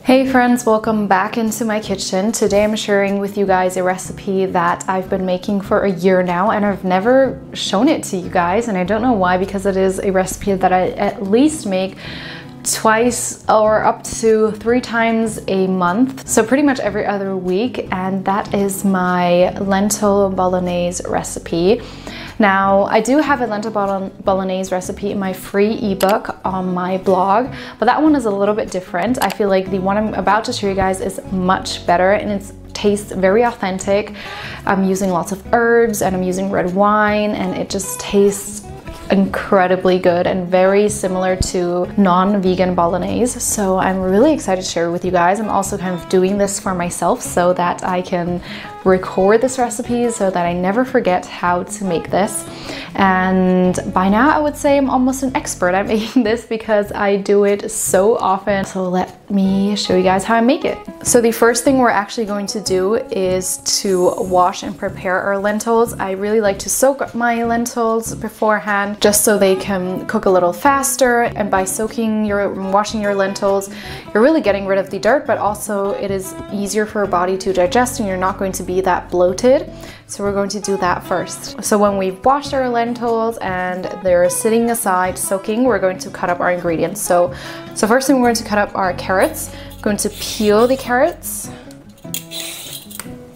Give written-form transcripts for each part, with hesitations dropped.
Hey friends, welcome back into my kitchen. Today I'm sharing with you guys a recipe that I've been making for a year now and I've never shown it to you guys, and I don't know why, because it is a recipe that I at least make twice or up to 3 times a month, so pretty much every other week, and that is my lentil bolognese recipe. Now, I do have a lentil bolognese recipe in my free ebook on my blog, but that one is a little bit different. I feel like the one I'm about to show you guys is much better and it tastes very authentic. I'm using lots of herbs and I'm using red wine, and it just tastes incredibly good and very similar to non-vegan bolognese. So I'm really excited to share it with you guys. I'm also kind of doing this for myself so that I can record this recipe so that I never forget how to make this. And by now I would say I'm almost an expert at making this because I do it so often. So let me show you guys how I make it. So the first thing we're actually going to do is to wash and prepare our lentils. I really like to soak my lentils beforehand just so they can cook a little faster. And by washing your lentils, you're really getting rid of the dirt, but also it is easier for your body to digest and you're not going to be that bloated. So we're going to do that first. So when we've washed our lentils and they're sitting aside soaking, we're going to cut up our ingredients. So first thing, we're going to cut up our carrots. I'm going to peel the carrots.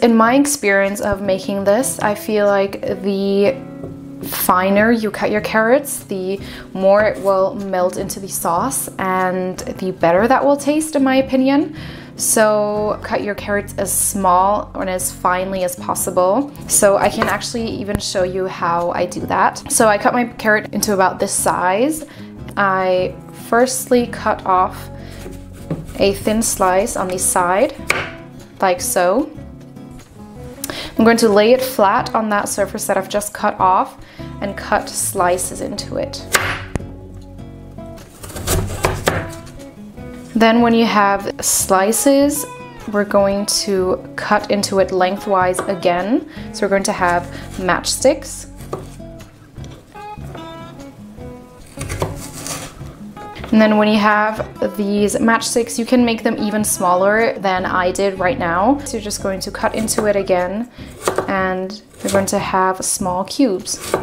In my experience of making this, I feel like the finer you cut your carrots, the more it will melt into the sauce and the better that will taste, in my opinion. So cut your carrots as small and as finely as possible. So I can actually even show you how I do that. So I cut my carrot into about this size. I firstly cut off a thin slice on the side, like so. I'm going to lay it flat on that surface that I've just cut off and cut slices into it. Then when you have slices, we're going to cut into it lengthwise again. So we're going to have matchsticks. And then when you have these matchsticks, you can make them even smaller than I did right now. So you're just going to cut into it again and you're going to have small cubes.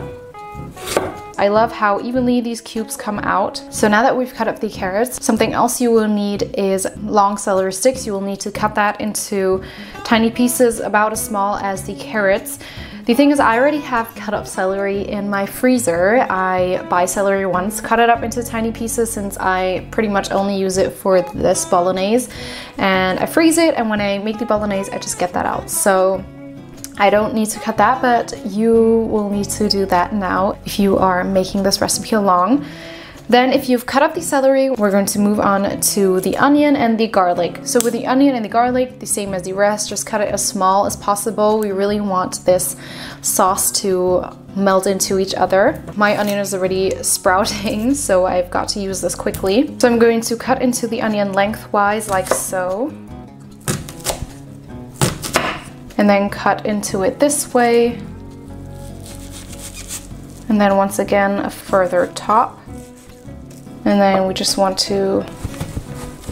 I love how evenly these cubes come out. So now that we've cut up the carrots, something else you will need is long celery sticks. You will need to cut that into tiny pieces about as small as the carrots. The thing is, I already have cut up celery in my freezer. I buy celery once, cut it up into tiny pieces since I pretty much only use it for this bolognese, and I freeze it, and when I make the bolognese I just get that out. So I don't need to cut that, but you will need to do that now if you are making this recipe along. Then if you've cut up the celery, we're going to move on to the onion and the garlic. So with the onion and the garlic, the same as the rest, just cut it as small as possible. We really want this sauce to melt into each other. My onion is already sprouting, so I've got to use this quickly. So I'm going to cut into the onion lengthwise like so. And then cut into it this way. And then once again, a further top. And then we just want to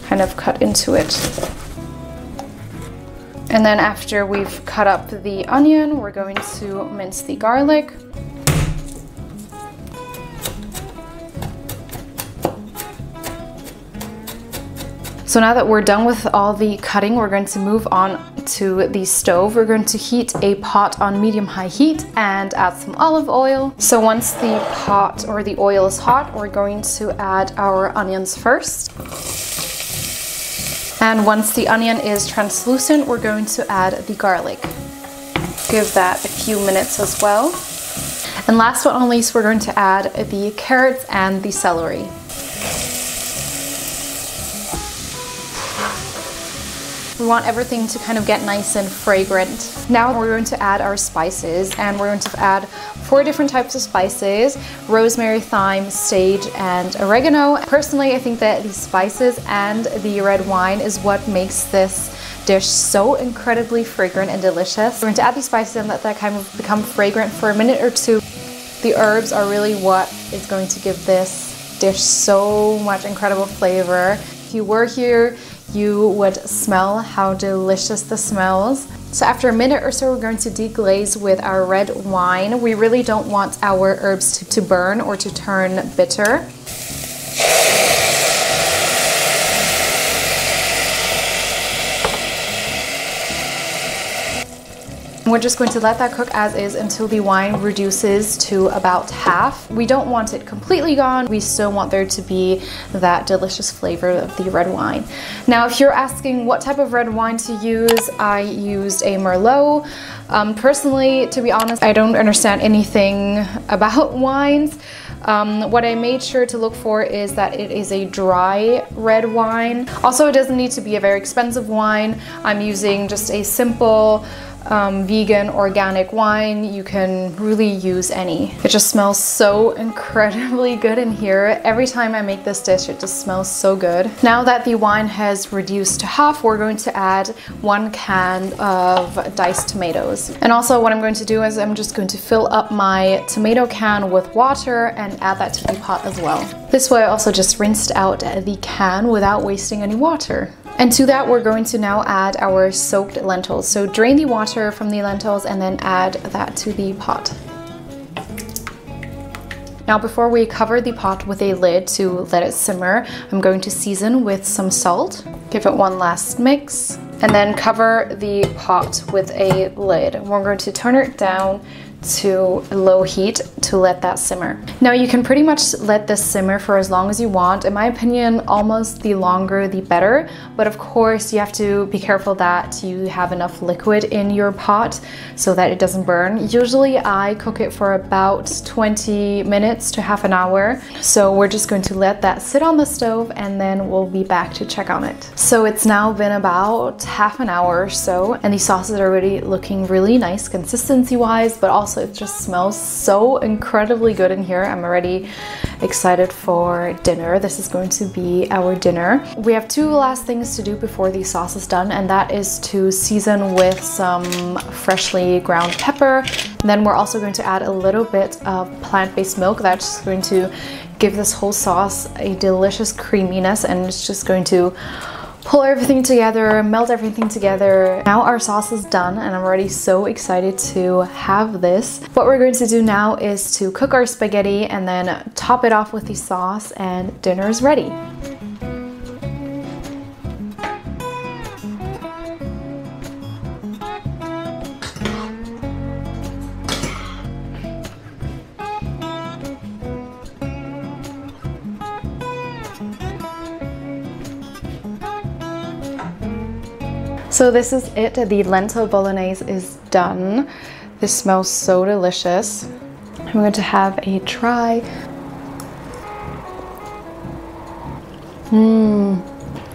kind of cut into it. And then after we've cut up the onion, we're going to mince the garlic. So now that we're done with all the cutting, we're going to move on to the stove. We're going to heat a pot on medium-high heat and add some olive oil. So once the pot or the oil is hot, we're going to add our onions first. And once the onion is translucent, we're going to add the garlic. Give that a few minutes as well. And last but not least, we're going to add the carrots and the celery. We want everything to kind of get nice and fragrant. Now we're going to add our spices, and we're going to add 4 different types of spices: rosemary, thyme, sage, and oregano. Personally, I think that the spices and the red wine is what makes this dish so incredibly fragrant and delicious. We're going to add these spices and let that kind of become fragrant for a minute or two. The herbs are really what is going to give this dish so much incredible flavor. If you were here, you would smell how delicious this smells. So after a minute or so, we're going to deglaze with our red wine. We really don't want our herbs to burn or to turn bitter. We're just going to let that cook as is until the wine reduces to about half. We don't want it completely gone. We still want there to be that delicious flavor of the red wine. Now, if you're asking what type of red wine to use, I used a Merlot. Personally, to be honest, I don't understand anything about wines. What I made sure to look for is that it is a dry red wine. Also, it doesn't need to be a very expensive wine. I'm using just a simple vegan organic wine. You can really use any. It just smells so incredibly good in here. Every time I make this dish, it just smells so good. Now that the wine has reduced to half, we're going to add 1 can of diced tomatoes. And also what I'm going to do is I'm just going to fill up my tomato can with water and add that to the pot as well. This way I also just rinsed out the can without wasting any water. And to that, we're going to now add our soaked lentils. So drain the water from the lentils and then add that to the pot. Now, before we cover the pot with a lid to let it simmer, I'm going to season with some salt. Give it one last mix and then cover the pot with a lid. We're going to turn it down to low heat to let that simmer. Now you can pretty much let this simmer for as long as you want. In my opinion, almost the longer the better, but of course you have to be careful that you have enough liquid in your pot so that it doesn't burn. Usually I cook it for about 20 minutes to half an hour. So we're just going to let that sit on the stove and then we'll be back to check on it. So it's now been about half an hour or so and the sauces are already looking really nice consistency wise, but also it just smells so incredibly good in here. I'm already excited for dinner. This is going to be our dinner. We have 2 last things to do before the sauce is done, and that is to season with some freshly ground pepper. And then we're also going to add a little bit of plant-based milk. That's going to give this whole sauce a delicious creaminess, and it's just going to pull everything together, melt everything together. Now our sauce is done and I'm already so excited to have this. What we're going to do now is to cook our spaghetti and then top it off with the sauce, and dinner is ready. So this is it. The lentil bolognese is done. This smells so delicious. I'm going to have a try.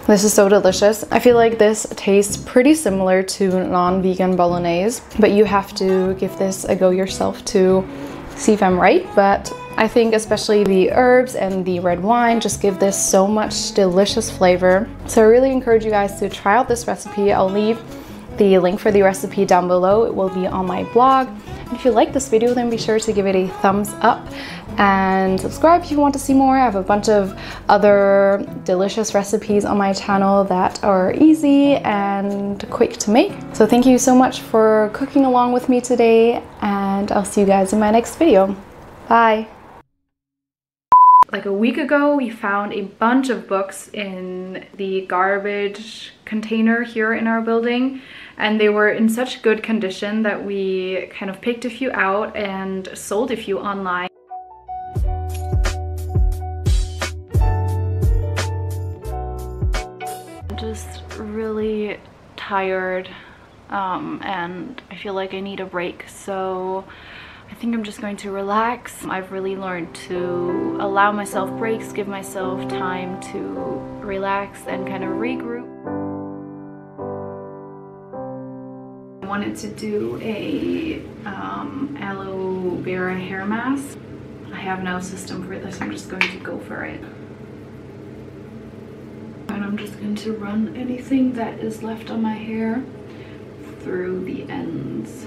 This is so delicious. I feel like this tastes pretty similar to non-vegan bolognese, but you have to give this a go yourself to see if I'm right. But I think especially the herbs and the red wine just give this so much delicious flavor. So I really encourage you guys to try out this recipe. I'll leave the link for the recipe down below. It will be on my blog. And if you like this video, then be sure to give it a thumbs up and subscribe if you want to see more. I have a bunch of other delicious recipes on my channel that are easy and quick to make. So thank you so much for cooking along with me today, and I'll see you guys in my next video. Bye. Like a week ago, we found a bunch of books in the garbage container here in our building, and they were in such good condition that we kind of picked a few out and sold a few online. I'm just really tired and I feel like I need a break, so I think I'm just going to relax. I've really learned to allow myself breaks, give myself time to relax and kind of regroup. I wanted to do a aloe vera hair mask. I have no system for this, I'm just going to go for it. And I'm just going to run anything that is left on my hair through the ends.